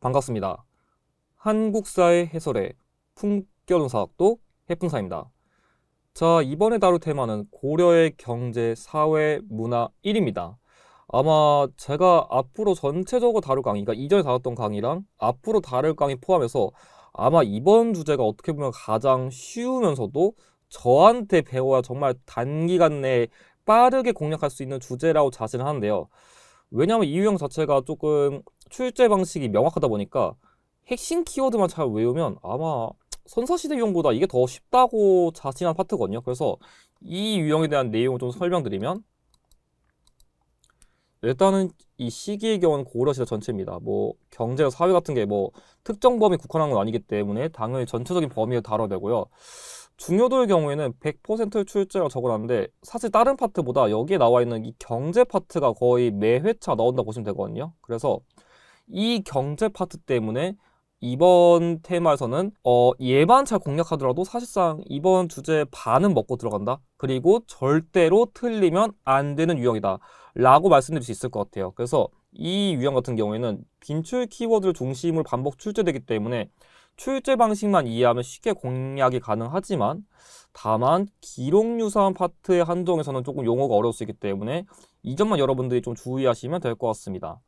반갑습니다. 한국사의 해설의 품격사학도 해fun사입니다. 자, 이번에 다룰 테마는 고려의 경제, 사회, 문화 1입니다. 아마 제가 앞으로 전체적으로 다룰 강의, 그러니까 이전에 다뤘던 강의랑 앞으로 다룰 강의 포함해서 아마 이번 주제가 어떻게 보면 가장 쉬우면서도 저한테 배워야 정말 단기간 내에 빠르게 공략할 수 있는 주제라고 자신을 하는데요. 왜냐하면 이 유형 자체가 조금 출제 방식이 명확하다 보니까 핵심 키워드만 잘 외우면 아마 선사시대 유형보다 이게 더 쉽다고 자신한 파트거든요. 그래서 이 유형에 대한 내용을 좀 설명드리면, 일단은 이 시기의 경우는 고려시대 전체입니다. 뭐 경제나 사회 같은 게 뭐 특정 범위 국한한 건 아니기 때문에 당연히 전체적인 범위를 다뤄야 되고요. 중요도의 경우에는 100% 출제라고 적어놨는데, 사실 다른 파트보다 여기에 나와 있는 이 경제 파트가 거의 매 회차 나온다 보시면 되거든요. 그래서 이 경제 파트 때문에 이번 테마에서는 얘만 잘 공략하더라도 사실상 이번 주제 반은 먹고 들어간다. 그리고 절대로 틀리면 안 되는 유형이다 라고 말씀드릴 수 있을 것 같아요. 그래서 이 유형 같은 경우에는 빈출 키워드를 중심으로 반복 출제되기 때문에 출제 방식만 이해하면 쉽게 공략이 가능하지만, 다만 기록 유사한 파트의 한정에서는 조금 용어가 어려울 수 있기 때문에 이 점만 여러분들이 좀 주의하시면 될 것 같습니다.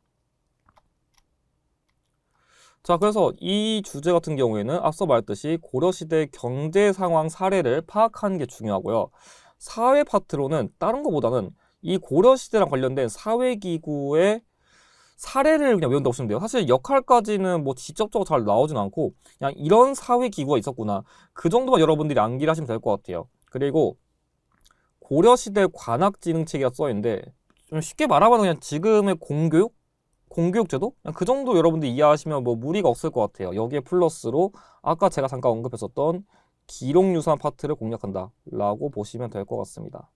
자, 그래서 이 주제 같은 경우에는 앞서 말했듯이 고려시대 경제 상황 사례를 파악하는 게 중요하고요. 사회 파트로는 다른 것보다는 이 고려시대랑 관련된 사회기구의 사례를 그냥 외운다고 보시면 돼요. 사실 역할까지는 뭐 직접적으로 잘 나오진 않고 그냥 이런 사회기구가 있었구나, 그 정도만 여러분들이 암기를 하시면 될 것 같아요. 그리고 고려시대 관학지능체계가 써있는데, 좀 쉽게 말하면 그냥 지금의 공교육제도? 그냥 그 정도 여러분들 이해하시면 뭐 무리가 없을 것 같아요. 여기에 플러스로 아까 제가 잠깐 언급했었던 기록유사한 파트를 공략한다 라고 보시면 될 것 같습니다.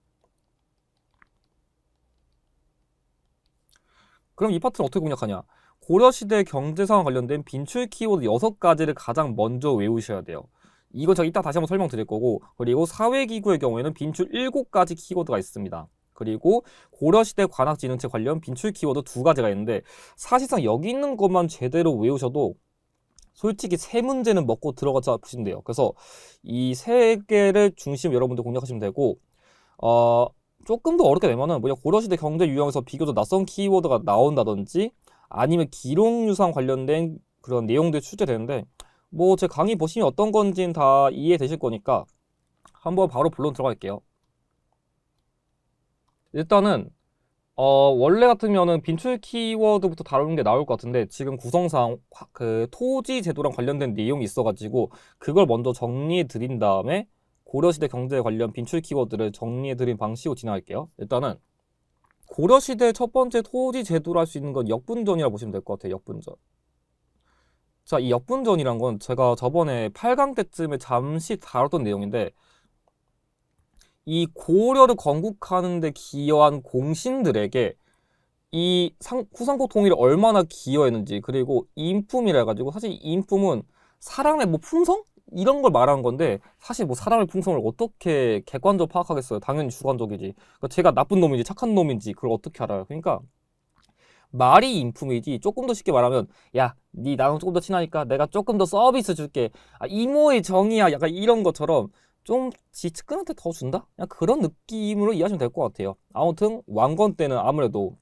그럼 이 파트는 어떻게 공략하냐? 고려시대 경제상황 관련된 빈출 키워드 6가지를 가장 먼저 외우셔야 돼요. 이거 제가 이따 다시 한번 설명드릴 거고, 그리고 사회기구의 경우에는 빈출 7가지 키워드가 있습니다. 그리고 고려시대 관학지능체 관련 빈출 키워드 2가지가 있는데, 사실상 여기 있는 것만 제대로 외우셔도 솔직히 세 문제는 먹고 들어가자 보시면 돼요. 그래서 이 3개를 중심으로 여러분들 공략하시면 되고, 조금 더 어렵게 되면은 뭐냐, 고려시대 경제 유형에서 비교적 낯선 키워드가 나온다든지 아니면 기록 유상 관련된 그런 내용들이 출제되는데, 뭐 제 강의 보시면 어떤 건지는 다 이해되실 거니까 한번 바로 본론 들어갈게요. 일단은 원래 같으면은 빈출 키워드부터 다루는 게 나올 것 같은데, 지금 구성상 그 토지 제도랑 관련된 내용이 있어가지고 그걸 먼저 정리해 드린 다음에 고려시대 경제 관련 빈출 키워드를 정리해 드린 방식으로 진행할게요. 일단은 고려시대 첫 번째 토지 제도로 할 수 있는 건 역분전이라고 보시면 될 것 같아요. 역분전. 자, 이 역분전이란 건 제가 저번에 8강 때쯤에 잠시 다뤘던 내용인데, 이 고려를 건국하는 데 기여한 공신들에게 이 후삼국 통일에 얼마나 기여했는지, 그리고 인품이라 해가지고, 사실 인품은 사람의 뭐 품성? 이런 걸 말하는 건데, 사실 뭐 사람의 품성을 어떻게 객관적으로 파악하겠어요? 당연히 주관적이지. 그러니까 제가 나쁜 놈인지 착한 놈인지 그걸 어떻게 알아요? 그러니까 말이 인품이지, 조금 더 쉽게 말하면 야, 니 나랑 조금 더 친하니까 내가 조금 더 서비스 줄게, 이모의 정이야, 약간 이런 것처럼 좀 지 측근한테 더 준다? 그냥 그런 느낌으로 이해하시면 될 것 같아요. 아무튼 왕건 때는 아무래도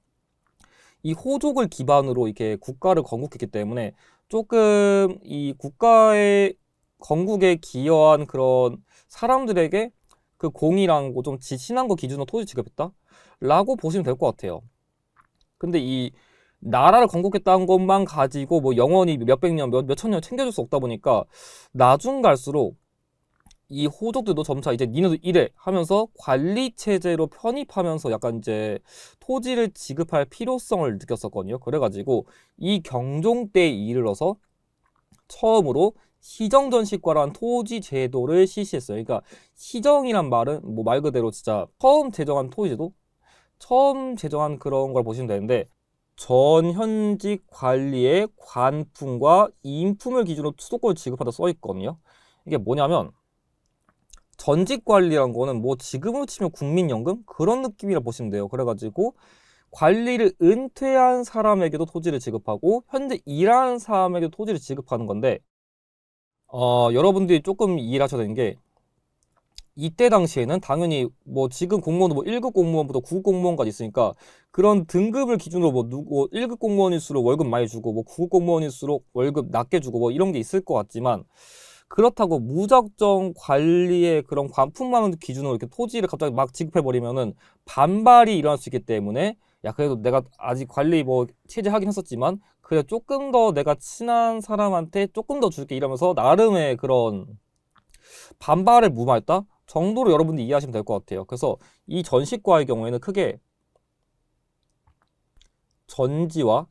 이 호족을 기반으로 이렇게 국가를 건국했기 때문에 조금 이 국가의 건국에 기여한 그런 사람들에게 그 공이랑 좀 친한 거 기준으로 토지 지급했다 라고 보시면 될 것 같아요. 근데 이 나라를 건국했다는 것만 가지고 뭐 영원히 몇백 년, 몇천 년 챙겨줄 수 없다 보니까 나중 갈수록 이 호족들도 점차 이제 니네도 이래 하면서 관리 체제로 편입하면서 약간 이제 토지를 지급할 필요성을 느꼈었거든요. 그래가지고 이 경종 때에 이르러서 처음으로 시정전시과라는 토지 제도를 실시했어요. 그러니까 시정이란 말은 뭐 말 그대로 진짜 처음 제정한 토지 제도, 처음 제정한 그런 걸 보시면 되는데, 전현직 관리의 관품과 인품을 기준으로 수도권을 지급한다 써 있거든요. 이게 뭐냐면, 전직 관리란 거는 뭐 지금으로 치면 국민연금 그런 느낌이라 보시면 돼요. 그래가지고 관리를 은퇴한 사람에게도 토지를 지급하고 현재 일하는 사람에게도 토지를 지급하는 건데 여러분들이 조금 이해를 하셔야 되는 게 이때 당시에는 당연히 뭐 지금 공무원도 뭐 1급 공무원부터 9급 공무원까지 있으니까 그런 등급을 기준으로 뭐 누구 1급 공무원일수록 월급 많이 주고 뭐 9급 공무원일수록 월급 낮게 주고 뭐 이런 게 있을 것 같지만 그렇다고 무작정 관리의 그런 관품만 기준으로 이렇게 토지를 갑자기 막 지급해버리면은 반발이 일어날 수 있기 때문에 야 그래도 내가 아직 관리 뭐 체제 하긴 했었지만 그래 조금 더 내가 친한 사람한테 조금 더 줄게 이러면서 나름의 그런 반발을 무마했다 정도로 여러분들이 이해하시면 될 것 같아요. 그래서 이 전시과의 경우에는 크게 전지와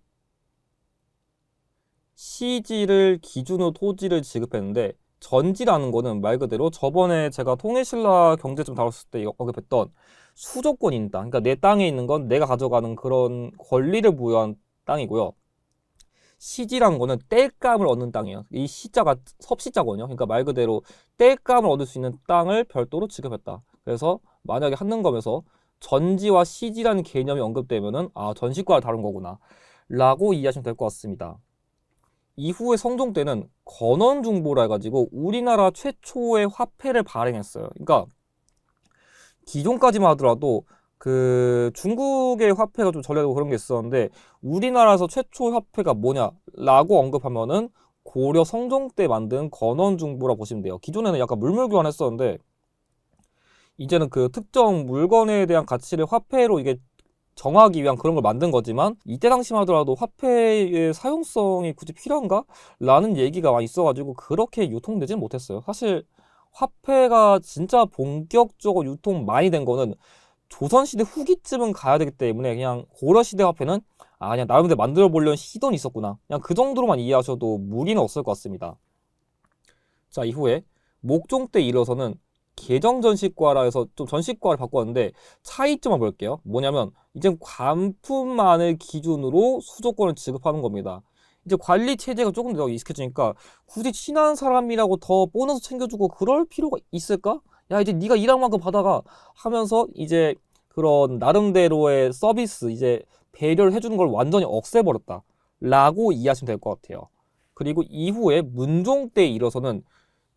시지를 기준으로 토지를 지급했는데 전지라는 거는 말 그대로 저번에 제가 통일신라 경제점 다뤘을 때 언급했던 수조권이 있는 땅, 그러니까 내 땅에 있는 건 내가 가져가는 그런 권리를 부여한 땅이고요. 시지란 거는 땔감을 얻는 땅이에요. 이 시자가 섭시자거든요. 그러니까 말 그대로 땔감을 얻을 수 있는 땅을 별도로 지급했다. 그래서 만약에 한능검에서 전지와 시지라는 개념이 언급되면은 아 전시과를 다룬 거구나 라고 이해하시면 될 것 같습니다. 이후에 성종 때는 건원중보라 해가지고 우리나라 최초의 화폐를 발행했어요. 그러니까 기존까지만 하더라도 그 중국의 화폐가 좀 전래되고 그런 게 있었는데 우리나라에서 최초 화폐가 뭐냐라고 언급하면은 고려 성종 때 만든 건원중보라 보시면 돼요. 기존에는 약간 물물교환했었는데 이제는 그 특정 물건에 대한 가치를 화폐로 이게 정하기 위한 그런 걸 만든 거지만 이때 당시만 하더라도 화폐의 사용성이 굳이 필요한가? 라는 얘기가 많이 있어가지고 그렇게 유통되지는 못했어요. 사실 화폐가 진짜 본격적으로 유통 많이 된 거는 조선시대 후기쯤은 가야 되기 때문에 그냥 고려시대 화폐는 그냥 나름대로 만들어 보려는 시도는 있었구나. 그냥 그 정도로만 이해하셔도 무리는 없을 것 같습니다. 자, 이후에 목종 때 이르러서는 개정전시과라 해서 좀 전시과를 바꿨는데 차이점을 볼게요. 뭐냐면 이제 관품만을 기준으로 수조권을 지급하는 겁니다. 이제 관리 체제가 조금 더 익숙해지니까 굳이 친한 사람이라고 더 보너스 챙겨주고 그럴 필요가 있을까? 야 이제 네가 일한 만큼 받아가 하면서 이제 그런 나름대로의 서비스 이제 배려를 해주는 걸 완전히 없애버렸다 라고 이해하시면 될 것 같아요. 그리고 이후에 문종 때 이뤄서는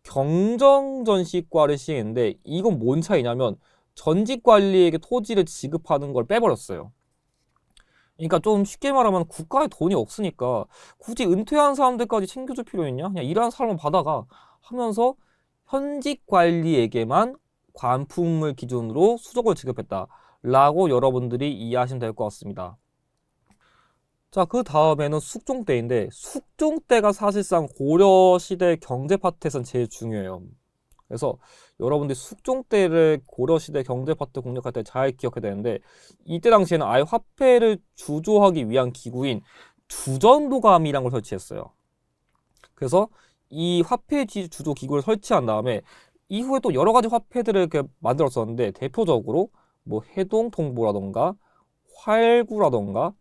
경정전시과를 시행했는데 이건 뭔 차이냐면 전직관리에게 토지를 지급하는 걸 빼버렸어요. 그러니까 좀 쉽게 말하면 국가에 돈이 없으니까 굳이 은퇴한 사람들까지 챙겨줄 필요 있냐? 그냥 일하는 사람은 받아가 하면서 현직 관리에게만 관품을 기준으로 수적을 지급했다 라고 여러분들이 이해하시면 될 것 같습니다. 자, 그 다음에는 숙종 때인데 숙종 때가 사실상 고려 시대 경제 파트에선 제일 중요해요. 그래서 여러분들이 숙종 때를 고려 시대 경제 파트 공략할 때 잘 기억해야 되는데 이때 당시에는 아예 화폐를 주조하기 위한 기구인 주전도감이라는 걸 설치했어요. 그래서 이 화폐 주조 기구를 설치한 다음에 이후에 또 여러 가지 화폐들을 이렇게 만들었었는데 대표적으로 뭐 해동통보라던가 활구라던가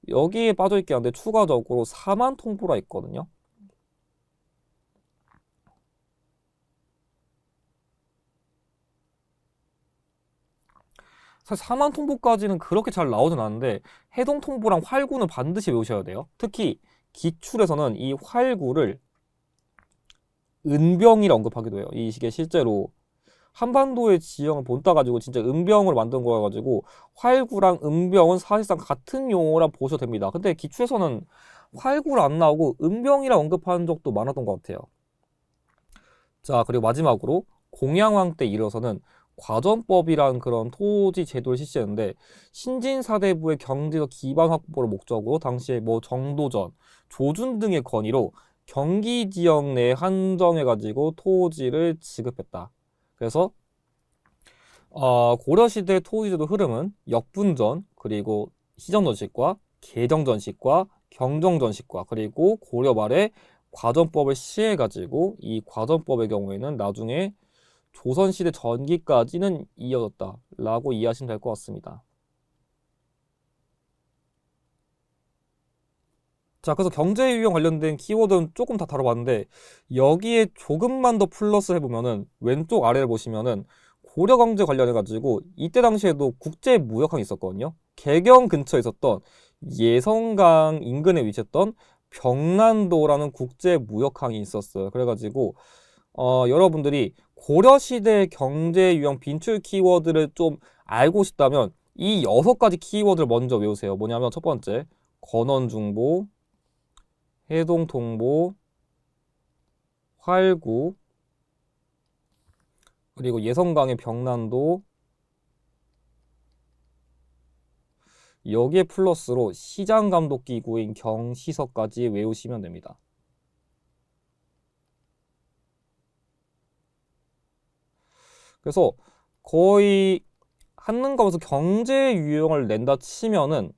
여기에 빠져있긴 한데 추가적으로 사만통보라 있거든요. 사실 사만통보까지는 그렇게 잘 나오진 않는데 해동통보랑 활구는 반드시 외우셔야 돼요. 특히 기출에서는 이 활구를 은병이라 언급하기도 해요. 이 시기에 실제로 한반도의 지형을 본따 가지고 진짜 은병으로 만든 거여 가지고 활구랑 은병은 사실상 같은 용어라 보셔도 됩니다. 근데 기출에서는 활구를 안 나오고 은병이라 언급하는 적도 많았던 것 같아요. 자, 그리고 마지막으로 공양왕 때 이르러서는 과전법이란 그런 토지 제도를 실시했는데 신진사대부의 경제적 기반 확보를 목적으로 당시에 뭐 정도전, 조준 등의 건의로 경기 지역 내에 한정해가지고 토지를 지급했다. 그래서 고려시대 토지제도 흐름은 역분전, 그리고 시정전식과 개정전식과 경정전식과 그리고 고려 말에 과전법을 시행해가지고 이 과전법의 경우에는 나중에 조선시대 전기까지는 이어졌다라고 이해하시면 될 것 같습니다. 자, 그래서 경제유형 관련된 키워드는 조금 다 다뤄봤는데 여기에 조금만 더 플러스 해보면은 왼쪽 아래를 보시면은 고려 강제 관련해가지고 이때 당시에도 국제 무역항이 있었거든요. 개경 근처에 있었던 예성강 인근에 위치했던 병난도라는 국제 무역항이 있었어요. 그래가지고 여러분들이 고려시대 경제 유형 빈출 키워드를 좀 알고 싶다면 이 6가지 키워드를 먼저 외우세요. 뭐냐면 첫 번째, 건원중보, 해동통보, 활구, 그리고 예성강의 병난도, 여기에 플러스로 시장감독기구인 경시서까지 외우시면 됩니다. 그래서 거의 한능검에서 경제 유형을 낸다 치면은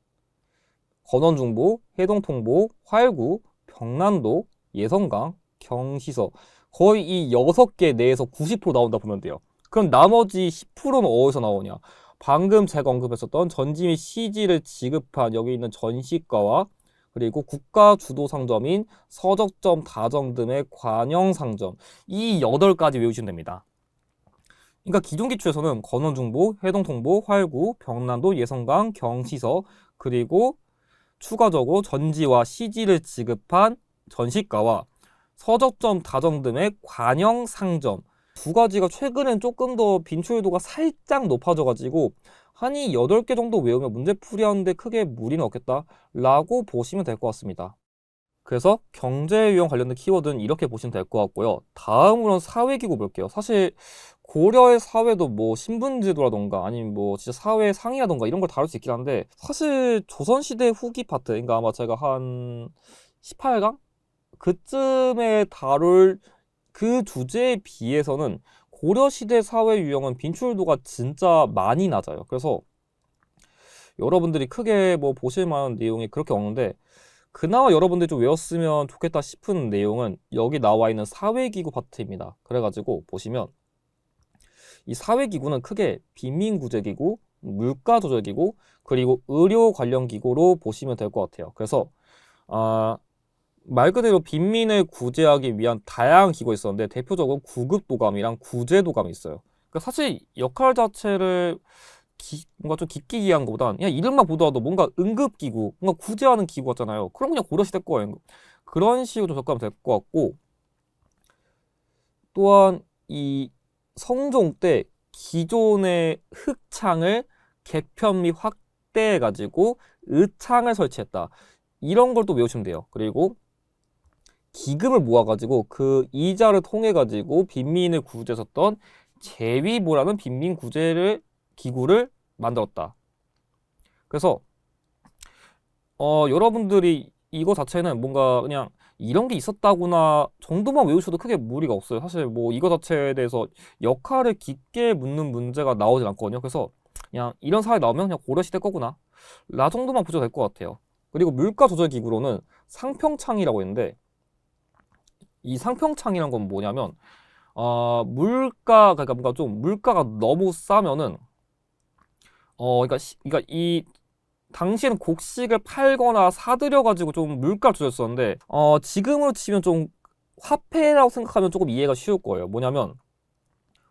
건원중보, 해동통보, 활구, 병난도, 예성강, 경시서 거의 이 6개 내에서 90% 나온다 보면 돼요. 그럼 나머지 10%는 어디서 나오냐? 방금 제가 언급했었던 전지 및 시지를 지급한 여기 있는 전시가와 그리고 국가 주도 상점인 서적점, 다정 등의 관영 상점, 이 8가지 외우시면 됩니다. 그러니까 기존 기출에서는 건원중보, 해동통보, 활구, 병난도, 예성강, 경시서, 그리고 추가적으로 전지와 시지를 지급한 전시가와 서적점, 다정 등의 관영 상점, 2가지가 최근엔 조금 더 빈출도가 살짝 높아져가지고 한 이 8개 정도 외우면 문제풀이 하는데 크게 무리는 없겠다 라고 보시면 될 것 같습니다. 그래서 경제 유형 관련된 키워드는 이렇게 보시면 될 것 같고요. 다음으로는 사회기구 볼게요. 사실 고려의 사회도 뭐 신분제도라던가 아니면 뭐 진짜 사회 상이라던가 이런 걸 다룰 수 있긴 한데 사실 조선시대 후기 파트, 그러니까 아마 제가 한 18강? 그쯤에 다룰 그 주제에 비해서는 고려시대 사회 유형은 빈출도가 진짜 많이 낮아요. 그래서 여러분들이 크게 뭐 보실 만한 내용이 그렇게 없는데 그나마 여러분들이 좀 외웠으면 좋겠다 싶은 내용은 여기 나와 있는 사회기구 파트입니다. 그래가지고 보시면 이 사회기구는 크게 빈민구제기구, 물가조절기구, 그리고 의료 관련 기구로 보시면 될 것 같아요. 그래서 말 그대로 빈민을 구제하기 위한 다양한 기구가 있었는데 대표적으로 구급도감이랑 구제도감이 있어요. 그러니까 사실 역할 자체를 뭔가 좀 깊게 이해한 것보단 그냥 이름만 보더라도 뭔가 응급기구, 뭔가 구제하는 기구 같잖아요. 그럼 그냥 고려시대 거예요. 그런 식으로 좀 접근하면 될 것 같고 또한 이 성종 때 기존의 흑창을 개편 및 확대해가지고 의창을 설치했다. 이런 걸 또 외우시면 돼요. 그리고 기금을 모아가지고 그 이자를 통해가지고 빈민을 구제했었던 제위보라는 빈민 구제를 기구를 만들었다. 그래서 여러분들이 이거 자체는 뭔가 그냥 이런 게 있었다구나 정도만 외우셔도 크게 무리가 없어요. 사실 뭐 이거 자체에 대해서 역할을 깊게 묻는 문제가 나오진 않거든요. 그래서 그냥 이런 사회 나오면 그냥 고려시대 거구나 라 정도만 보셔도 될 것 같아요. 그리고 물가 조절 기구로는 상평창이라고 있는데 이 상평창이란 건 뭐냐면 그러니까 뭔가 좀 물가가 너무 싸면은 그러니까 이 당시에는 곡식을 팔거나 사들여가지고 좀 물가를 조절했었는데 지금으로 치면 좀 화폐라고 생각하면 조금 이해가 쉬울 거예요. 뭐냐면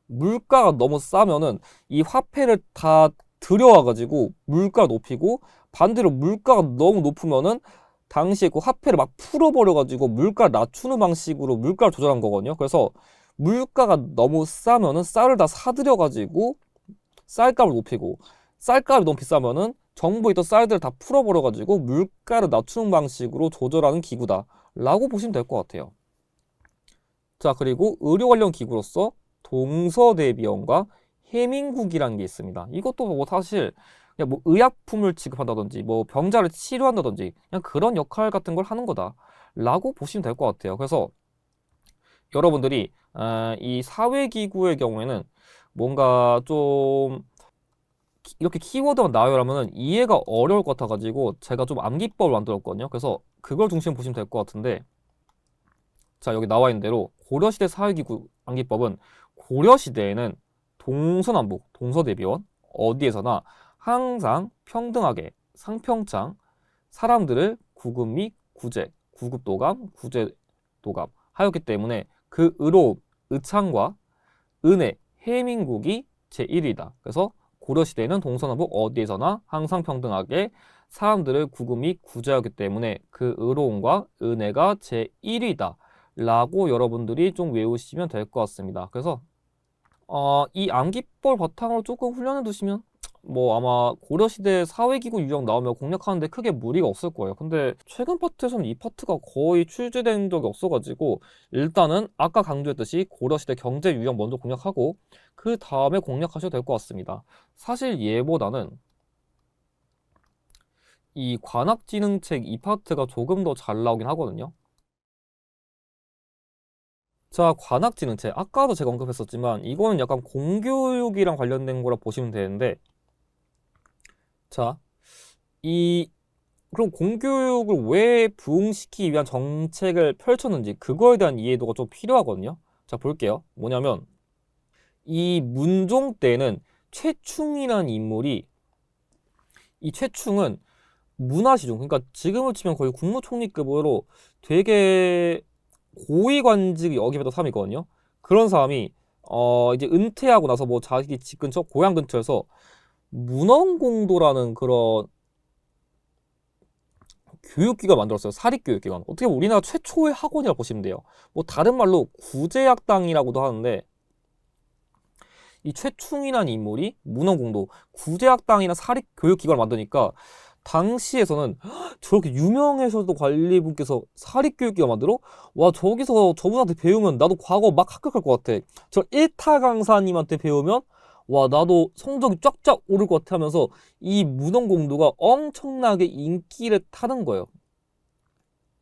물가가 너무 싸면은 이 화폐를 다 들여와가지고 물가를 높이고 반대로 물가가 너무 높으면은 당시에 그 화폐를 막 풀어버려가지고 물가를 낮추는 방식으로 물가를 조절한 거거든요. 그래서 물가가 너무 싸면은 쌀을 다 사들여가지고 쌀값을 높이고 쌀값이 너무 비싸면은 정부에 있던 쌀들을 다 풀어버려가지고 물가를 낮추는 방식으로 조절하는 기구다 라고 보시면 될 것 같아요. 자, 그리고 의료 관련 기구로서 동서대비원과 해민국이라는 게 있습니다. 이것도 뭐 사실 그냥 뭐 의약품을 지급한다든지 뭐 병자를 치료한다든지 그냥 그런 역할 같은 걸 하는 거다 라고 보시면 될 것 같아요. 그래서 여러분들이 이 사회기구의 경우에는 뭔가 좀 이렇게 키워드가 나열하면 이해가 어려울 것 같아가지고 제가 좀 암기법을 만들었거든요. 그래서 그걸 중심 보시면 될 것 같은데 자, 여기 나와 있는 대로 고려시대 사회기구 암기법은 고려시대에는 동서남북, 동서대비원 어디에서나 항상 평등하게 상평창 사람들을 구급 및 구제, 구급도감, 구제도감 하였기 때문에 그 의로움, 의창과 은혜, 해민국이 제1이다. 그래서 고려시대에는 동서남북 어디에서나 항상 평등하게 사람들을 구구 및 구제하기 때문에 그 의로움과 은혜가 제1이다. 라고 여러분들이 좀 외우시면 될 것 같습니다. 그래서 이 암기법 바탕으로 조금 훈련해 두시면 뭐 아마 고려시대 사회기구 유형 나오면 공략하는데 크게 무리가 없을 거예요. 근데 최근 파트에서는 이 파트가 거의 출제된 적이 없어가지고 일단은 아까 강조했듯이 고려시대 경제 유형 먼저 공략하고 그 다음에 공략하셔도 될 것 같습니다. 사실 얘보다는 이 관악지능책 이 파트가 조금 더 잘 나오긴 하거든요. 자, 관악지능책 아까도 제가 언급했었지만 이거는 약간 공교육이랑 관련된 거라 보시면 되는데, 자, 이 그럼 공교육을 왜 부흥시키기 위한 정책을 펼쳤는지 그거에 대한 이해도가 좀 필요하거든요. 자, 볼게요. 뭐냐면 이 문종 때는 최충이라는 인물이, 이 최충은 문화시종, 그러니까 지금을 치면 거의 국무총리급으로 되게 고위관직 여기부터 3이거든요. 그런 사람이 이제 은퇴하고 나서 뭐 자기 집 근처 고향 근처에서 문헌공도라는 그런 교육기관 만들었어요. 사립교육기관. 어떻게 보면 우리나라 최초의 학원이라고 보시면 돼요. 뭐 다른 말로 구제학당이라고도 하는데, 이 최충이라는 인물이 문헌공도 구제학당이나 사립교육기관을 만드니까 당시에서는 저렇게 유명해서도 관리분께서 사립교육기관 만들어? 와, 저기서 저분한테 배우면 나도 과거 막 합격할 것 같아. 저 1타 강사님한테 배우면 와, 나도 성적이 쫙쫙 오를 것 같아 하면서 이 문헌공도가 엄청나게 인기를 타는 거예요.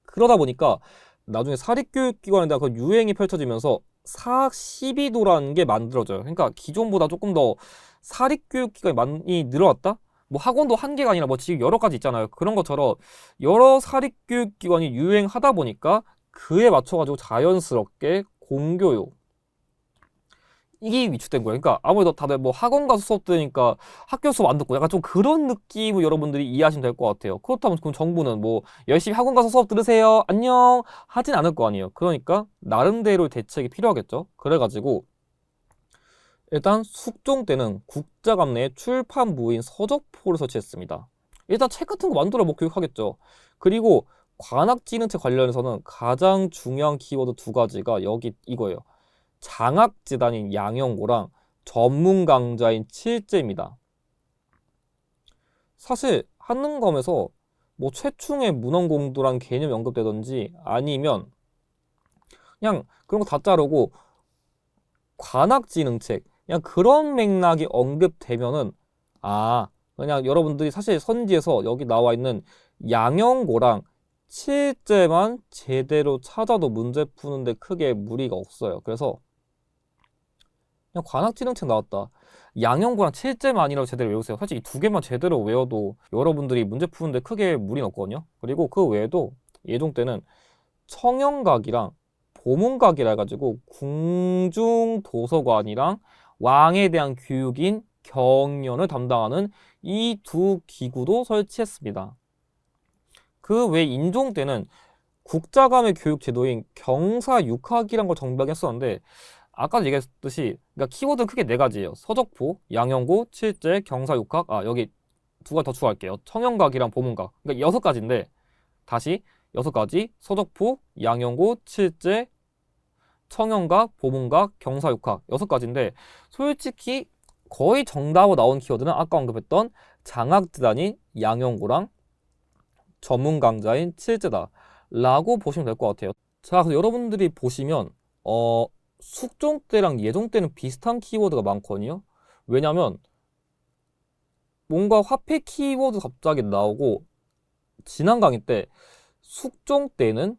그러다 보니까 나중에 사립교육기관에 대한 그 유행이 펼쳐지면서 사학 12도라는 게 만들어져요. 그러니까 기존보다 조금 더 사립교육기관이 많이 늘어났다? 뭐 학원도 한 개가 아니라 뭐 지금 여러 가지 있잖아요. 그런 것처럼 여러 사립교육기관이 유행하다 보니까 그에 맞춰가지고 자연스럽게 공교육 이게 위축된 거예요. 그러니까 아무래도 다들 뭐 학원 가서 수업 들으니까 학교 수업 안 듣고 약간 좀 그런 느낌을 여러분들이 이해하시면 될 것 같아요. 그렇다면 그럼 정부는 뭐 열심히 학원 가서 수업 들으세요. 안녕 하진 않을 거 아니에요. 그러니까 나름대로 대책이 필요하겠죠. 그래가지고 일단 숙종 때는 국자감 내 출판부인 서적포를 설치했습니다. 일단 책 같은 거 만들어 뭐 교육하겠죠. 그리고 관악지능책 관련해서는 가장 중요한 키워드 두 가지가 여기 이거예요. 장학재단인 양영고랑 전문 강좌인 칠제입니다. 사실 한능검에서 뭐 최충의 문헌공도란 개념이 언급되던지 아니면 그냥 그런 거 다 자르고 관악지능책 그냥 그런 맥락이 언급되면은 그냥 여러분들이 사실 선지에서 여기 나와 있는 양영고랑 칠제만 제대로 찾아도 문제 푸는데 크게 무리가 없어요. 그래서 그냥 관악지능책 나왔다. 양형고랑 칠제만이라도 제대로 외우세요. 사실 이 두 개만 제대로 외워도 여러분들이 문제 푸는데 크게 무리는 없거든요. 그리고 그 외에도 예종 때는 청영각이랑 보문각이라 해가지고 궁중도서관이랑 왕에 대한 교육인 경연을 담당하는 이 두 기구도 설치했습니다. 그 외 인종 때는 국자감의 교육 제도인 경사육학이란 걸 정비했었는데 아까도 얘기했듯이 그러니까 키워드는 크게 네 가지예요. 서적포, 양형고, 칠제, 경사육학. 여기 두 가지 더 추가할게요. 청영각이랑 보문각. 그러니까 여섯 가지인데 다시 여섯 가지. 서적포, 양형고, 칠제, 청영각, 보문각, 경사육학. 여섯 가지인데 솔직히 거의 정답으로 나온 키워드는 아까 언급했던 장학재단인 양형고랑 전문 강좌인 칠제다 라고 보시면 될 것 같아요. 자, 그래서 여러분들이 보시면 숙종 때랑 예종 때는 비슷한 키워드가 많거든요. 왜냐면 뭔가 화폐 키워드 갑자기 나오고 지난 강의 때 숙종 때는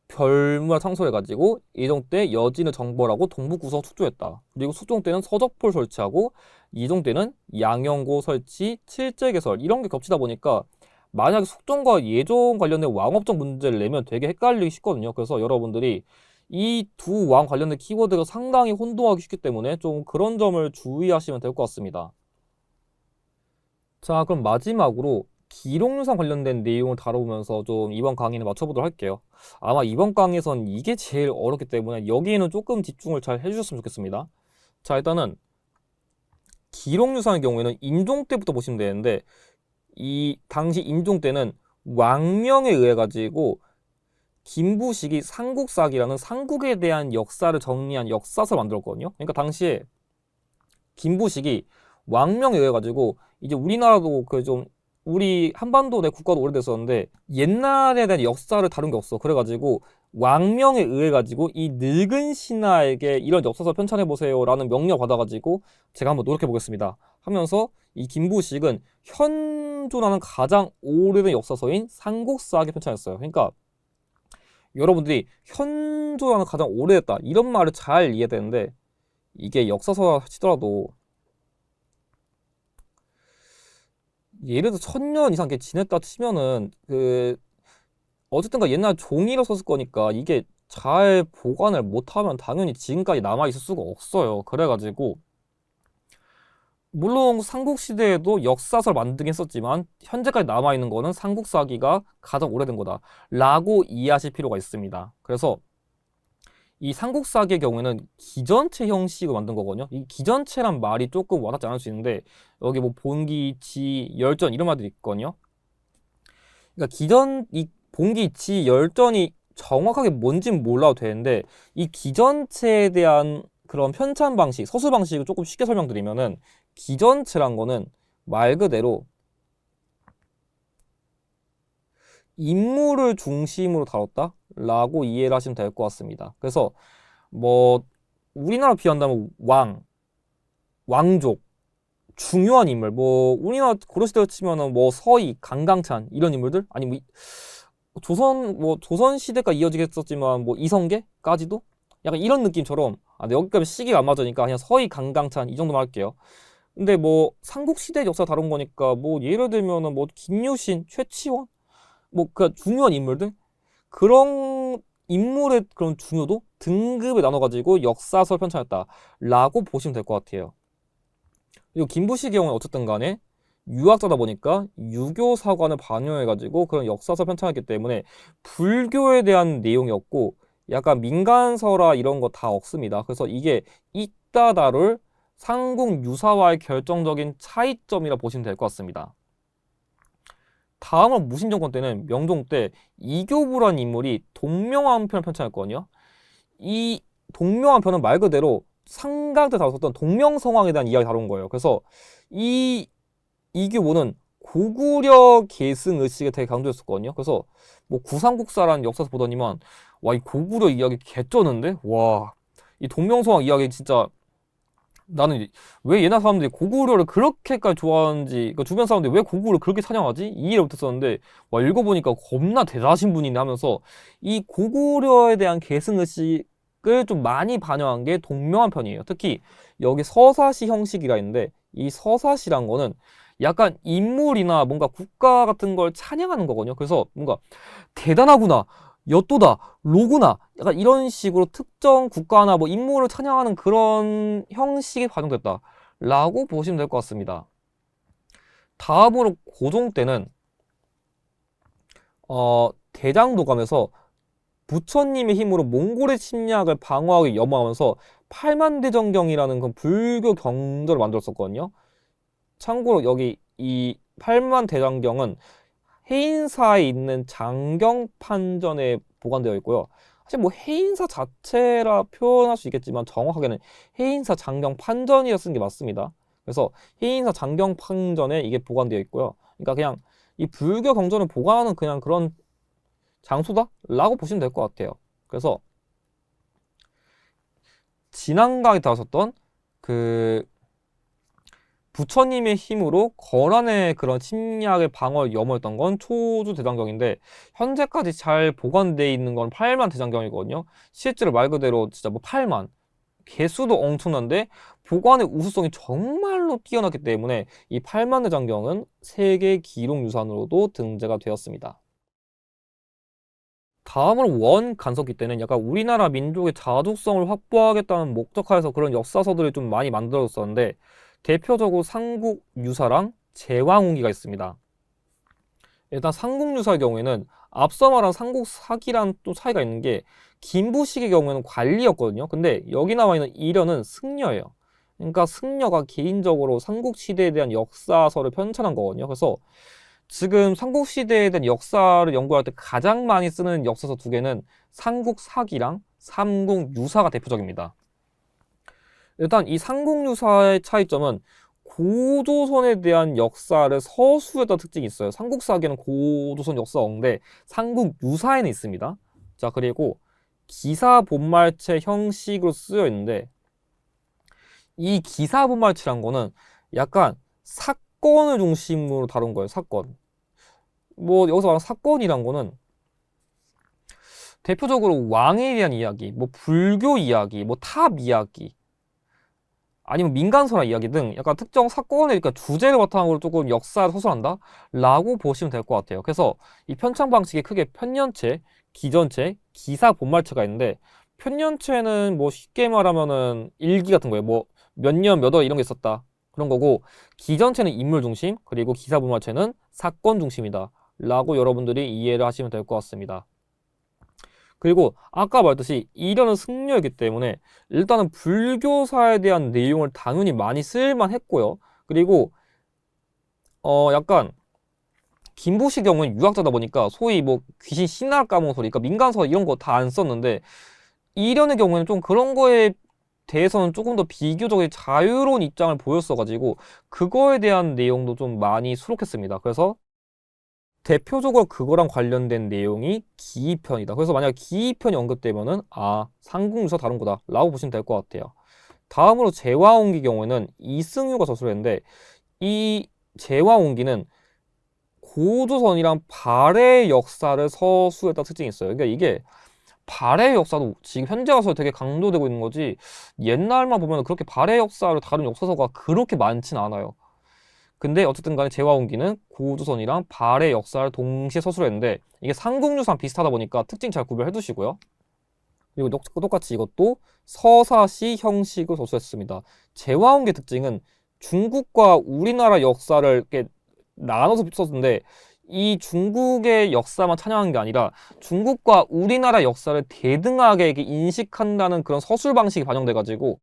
별문화 창설해가지고 예종 때 여진을 정벌하고 동북구서 축조했다. 그리고 숙종 때는 서적포를 설치하고 예종 때는 양형고 설치, 칠제 개설 이런 게 겹치다 보니까 만약에 숙종과 예종 관련된 왕업적 문제를 내면 되게 헷갈리기 쉽거든요. 그래서 여러분들이 이 두 왕 관련된 키워드가 상당히 혼동하기 쉽기 때문에 좀 그런 점을 주의하시면 될 것 같습니다. 자, 그럼 마지막으로 기록유산 관련된 내용을 다뤄보면서 좀 이번 강의는 맞춰보도록 할게요. 아마 이번 강의에선 이게 제일 어렵기 때문에 여기에는 조금 집중을 잘 해주셨으면 좋겠습니다. 자, 일단은 기록유산의 경우에는 인종 때부터 보시면 되는데 이 당시 인종 때는 왕명에 의해 가지고 김부식이 삼국사기라는 삼국에 대한 역사를 정리한 역사서를 만들었거든요. 그러니까 당시에 김부식이 왕명에 의해 가지고 이제 우리나라도 그 좀 우리 한반도 내 국가도 오래됐었는데 옛날에 대한 역사를 다룬 게 없어. 그래가지고 왕명에 의해 가지고 이 늙은 신하에게 이런 역사서 편찬해 보세요라는 명령 받아가지고 제가 한번 노력해 보겠습니다 하면서 이 김부식은 현존하는 가장 오래된 역사서인 삼국사기 편찬했어요. 그러니까 여러분들이 현존하는 가장 오래됐다 이런 말을 잘 이해되는데 이게 역사서 치더라도 예를 들어 1000년 이상 이렇게 지냈다 치면은 그 어쨌든가 옛날 종이로 썼을 거니까 이게 잘 보관을 못하면 당연히 지금까지 남아있을 수가 없어요. 그래가지고 물론 삼국시대에도 역사서를 만들긴 했었지만 현재까지 남아있는 거는 삼국사기가 가장 오래된 거다 라고 이해하실 필요가 있습니다. 그래서 이 삼국사기의 경우에는 기전체 형식으로 만든 거거든요. 이 기전체란 말이 조금 와닿지 않을 수 있는데 여기 뭐 본기, 지, 열전 이런 말들이 있거든요. 그러니까 이 본기, 지, 열전이 정확하게 뭔진 몰라도 되는데 이 기전체에 대한 그런 편찬 방식, 서술 방식을 조금 쉽게 설명드리면은 기전체란 거는 말 그대로 인물을 중심으로 다뤘다 라고 이해를 하시면 될 것 같습니다. 그래서 뭐 우리나라 비한다면 왕족, 중요한 인물, 뭐 우리나라 고려시대 치면은 뭐 서희, 강강찬 이런 인물들, 아니 뭐 조선 시대까지 이어지겠었지만 뭐 이성계까지도 약간 이런 느낌처럼 근데 여기까지 시기가 안 맞으니까 그냥 서희, 강강찬 이 정도만 할게요. 근데 뭐 삼국시대 역사 다룬 거니까 뭐 예를 들면은 뭐 김유신, 최치원 뭐 그 중요한 인물들 그런 인물의 그런 중요도 등급에 나눠가지고 역사설 편찬했다라고 보시면 될 것 같아요. 그리고 김부식의 경우는 어쨌든 간에 유학자다 보니까 유교 사관을 반영해가지고 그런 역사설 편찬했기 때문에 불교에 대한 내용이었고 약간 민간설화 이런 거 다 없습니다. 그래서 이게 이따 다룰 삼국 유사와의 결정적인 차이점이라 보시면 될 것 같습니다. 다음으로 무신정권 때는 명종 때 이교부라는 인물이 동명왕편을 편찬했거든요. 이 동명왕편은 말 그대로 상강 때 다뤘었던 동명성왕에 대한 이야기 다룬 거예요. 그래서 이 이교부는 고구려 계승 의식에 되게 강조했었거든요. 그래서 뭐 구삼국사라는 역사서 보더니만 와 이 고구려 이야기 개쩌는데 와 이 동명성왕 이야기 진짜 나는 왜 옛날 사람들이 고구려를 그렇게까지 좋아하는지 그러니까 주변 사람들이 왜 고구려를 그렇게 찬양하지? 이해를 못했었는데 와 읽어보니까 겁나 대단하신 분이네 하면서 이 고구려에 대한 계승의식을 좀 많이 반영한 게 동명한 편이에요. 특히 여기 서사시 형식이라 했는데 이 서사시란 거는 약간 인물이나 뭔가 국가 같은 걸 찬양하는 거거든요. 그래서 뭔가 대단하구나, 여또다, 로구나 약간 이런 식으로 특정 국가나 뭐 인물을 찬양하는 그런 형식이 반영됐다 라고 보시면 될 것 같습니다. 다음으로 고종 때는 대장도감에서 부처님의 힘으로 몽골의 침략을 방어하기 염원하면서 팔만대정경이라는 그 불교 경전을 만들었었거든요. 참고로 여기 이 팔만대장경은 해인사에 있는 장경판전에 보관되어 있고요. 사실 뭐 해인사 자체라 표현할 수 있겠지만 정확하게는 해인사 장경판전이라 쓰는 게 맞습니다. 그래서 해인사 장경판전에 이게 보관되어 있고요. 그러니까 그냥 이 불교 경전을 보관하는 그냥 그런 장소다라고 보시면 될 것 같아요. 그래서 진앙강에 다뤘었던 그 부처님의 힘으로 거란의 그런 침략을 방어를 염원했던 건 초주대장경인데 현재까지 잘 보관되어 있는 건 팔만대장경이거든요. 실제로 말 그대로 진짜 뭐 8만 개수도 엄청난데 보관의 우수성이 정말로 뛰어났기 때문에 이 팔만대장경은 세계 기록유산으로도 등재가 되었습니다. 다음으로 원간섭기 때는 약간 우리나라 민족의 자족성을 확보하겠다는 목적하에서 그런 역사서들을 좀 많이 만들어졌었는데 대표적으로 삼국유사랑 제왕웅기가 있습니다. 일단 삼국유사의 경우에는 앞서 말한 삼국사기랑 또 차이가 있는 게 김부식의 경우에는 관리였거든요. 근데 여기 나와 있는 이련은 승려예요. 그러니까 승려가 개인적으로 삼국시대에 대한 역사서를 편찬한 거거든요. 그래서 지금 삼국시대에 대한 역사를 연구할 때 가장 많이 쓰는 역사서 두 개는 삼국사기랑 삼국유사가 대표적입니다. 일단 이 삼국유사의 차이점은 고조선에 대한 역사를 서술했던 특징이 있어요. 삼국사기는 고조선 역사인데 삼국유사에는 있습니다. 자, 그리고 기사본말체 형식으로 쓰여 있는데 이 기사본말체란 거는 약간 사건을 중심으로 다룬 거예요. 사건. 뭐 여기서 말하는 사건이란 거는 대표적으로 왕에 대한 이야기, 뭐 불교 이야기, 뭐 탑 이야기, 아니면 민간설화 이야기 등 약간 특정 사건의 그러니까 주제를 바탕으로 조금 역사를 서술한다? 라고 보시면 될 것 같아요. 그래서 이 편찬 방식이 크게 편년체, 기전체, 기사 본말체가 있는데 편년체는 뭐 쉽게 말하면은 일기 같은 거예요. 뭐 몇 년, 몇 월 이런 게 있었다. 그런 거고 기전체는 인물 중심, 그리고 기사 본말체는 사건 중심이다. 라고 여러분들이 이해를 하시면 될 것 같습니다. 그리고 아까 말했듯이 이련은 승려이기 때문에 일단은 불교사에 대한 내용을 당연히 많이 쓸만 했고요. 그리고 약간 김보식 경우는 유학자다 보니까 소위 뭐 귀신 신날 까먹은 소리, 그러니까 민간서 이런 거 다 안 썼는데 이련의 경우에는 좀 그런 거에 대해서는 조금 더 비교적 자유로운 입장을 보였어가지고 그거에 대한 내용도 좀 많이 수록했습니다. 그래서 대표적으로 그거랑 관련된 내용이 기이편이다. 그래서 만약 기이편이 언급되면은 삼국유사 다른 거다 라고 보시면 될 것 같아요. 다음으로 제화옹기 경우에는 이승유가 저술했는데 이 제화옹기는 고조선이랑 발해의 역사를 서술했다 특징이 있어요. 그러니까 이게 발해의 역사도 지금 현재 와서 되게 강조되고 있는 거지 옛날만 보면 그렇게 발해의 역사를 다룬 역사서가 그렇게 많진 않아요. 근데 어쨌든 간에 제화옹기는 고조선이랑 발해의 역사를 동시에 서술했는데 이게 삼국유사랑 비슷하다 보니까 특징 잘 구별해 두시고요. 그리고 똑같이 이것도 서사시 형식으로 서술했습니다. 제화옹기의 특징은 중국과 우리나라 역사를 이렇게 나눠서 썼는데 이 중국의 역사만 찬양한 게 아니라 중국과 우리나라 역사를 대등하게 이렇게 인식한다는 그런 서술 방식이 반영돼가지고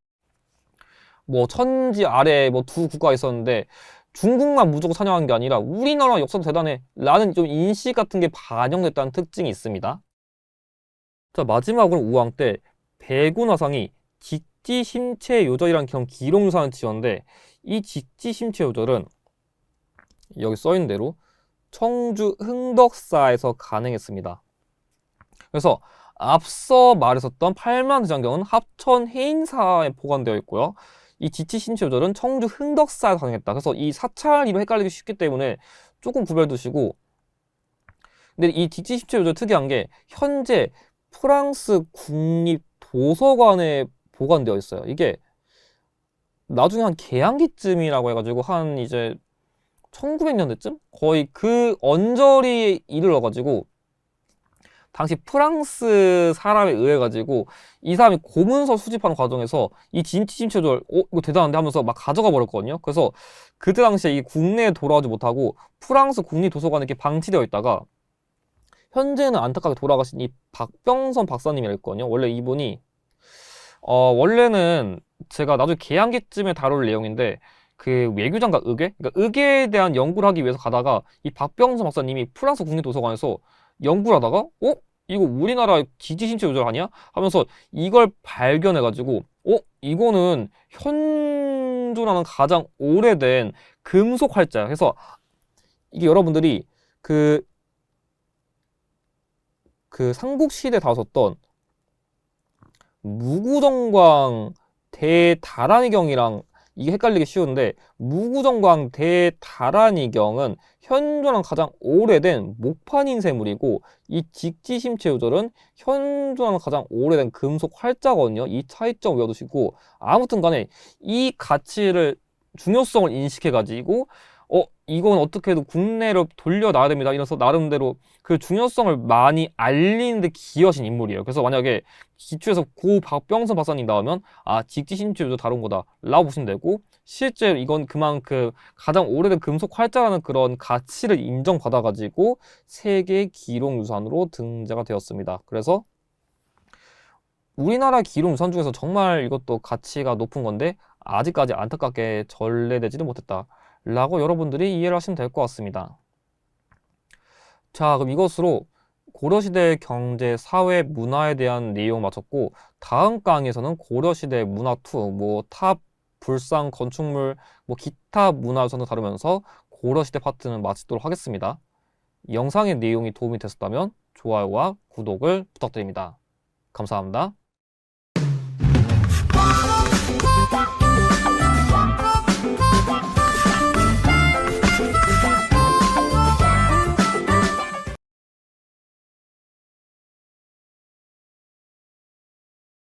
뭐 천지 아래 뭐 두 국가가 있었는데 중국만 무조건 찬양한 게 아니라 우리나라 역사도 대단해 라는 좀 인식 같은 게 반영됐다는 특징이 있습니다. 자, 마지막으로 우왕 때 배군화상이 직지심체요절이라는 그런 기록유산을 지었는데 이 직지심체요절은 여기 써있는 대로 청주 흥덕사에서 간행했습니다. 그래서 앞서 말했었던 팔만대장경은 합천 해인사에 보관되어 있고요. 이 지치신체요절은 청주 흥덕사에서 간행했다. 그래서 이 사찰이로 헷갈리기 쉽기 때문에 조금 구별 두시고 근데 이 지치신체요절 특이한 게 현재 프랑스 국립도서관에 보관되어 있어요. 이게 나중에 한 개항기쯤이라고 해가지고 한 이제 1900년대쯤? 거의 그 언저리에 이르러가지고 당시 프랑스 사람에 의해 가지고 이 사람이 고문서 수집하는 과정에서 이 진치심체절 이거 대단한데 하면서 막 가져가 버렸거든요. 그래서 그때 당시에 이 국내에 돌아오지 못하고 프랑스 국립도서관에 이렇게 방치되어 있다가 현재는 안타깝게 돌아가신 이 박병선 박사님이라 했거든요. 원래 이분이 원래는 제가 나중에 개항기쯤에 다룰 내용인데 그 외교장과 의궤? 그러니까 의궤에 대한 연구를 하기 위해서 가다가 이 박병선 박사님이 프랑스 국립도서관에서 연구를 하다가 이거 우리나라 지지신체 요절 아니야? 하면서 이걸 발견해가지고 이거는 현존하는 가장 오래된 금속 활자야. 그래서 이게 여러분들이 그 삼국시대 다뤘던 무구정광 대다란이경이랑 이게 헷갈리기 쉬운데 무구정광 대다란이경은 현존한 가장 오래된 목판인쇄물이고 이 직지심체요절은 현존하는 가장 오래된 금속 활자거든요. 이 차이점 외워두시고 아무튼 간에 이 가치를 중요성을 인식해가지고 이건 어떻게 해도 국내로 돌려놔야 됩니다. 이래서 나름대로 그 중요성을 많이 알리는데 기여하신 인물이에요. 그래서 만약에 기초에서 고 박병선 박사님 나오면 직지심체요절 다룬 거다 라고 보시면 되고 실제로 이건 그만큼 가장 오래된 금속 활자라는 그런 가치를 인정받아가지고 세계 기록유산으로 등재가 되었습니다. 그래서 우리나라 기록유산 중에서 정말 이것도 가치가 높은 건데 아직까지 안타깝게 전래되지는 못했다 라고 여러분들이 이해를 하시면 될 것 같습니다. 자, 그럼 이것으로 고려시대 경제, 사회, 문화에 대한 내용 마쳤고, 다음 강의에서는 고려시대 문화 투, 뭐 탑, 불상, 건축물, 뭐 기타 문화 유산을 다루면서 고려시대 파트는 마치도록 하겠습니다. 영상의 내용이 도움이 됐었다면 좋아요와 구독을 부탁드립니다. 감사합니다.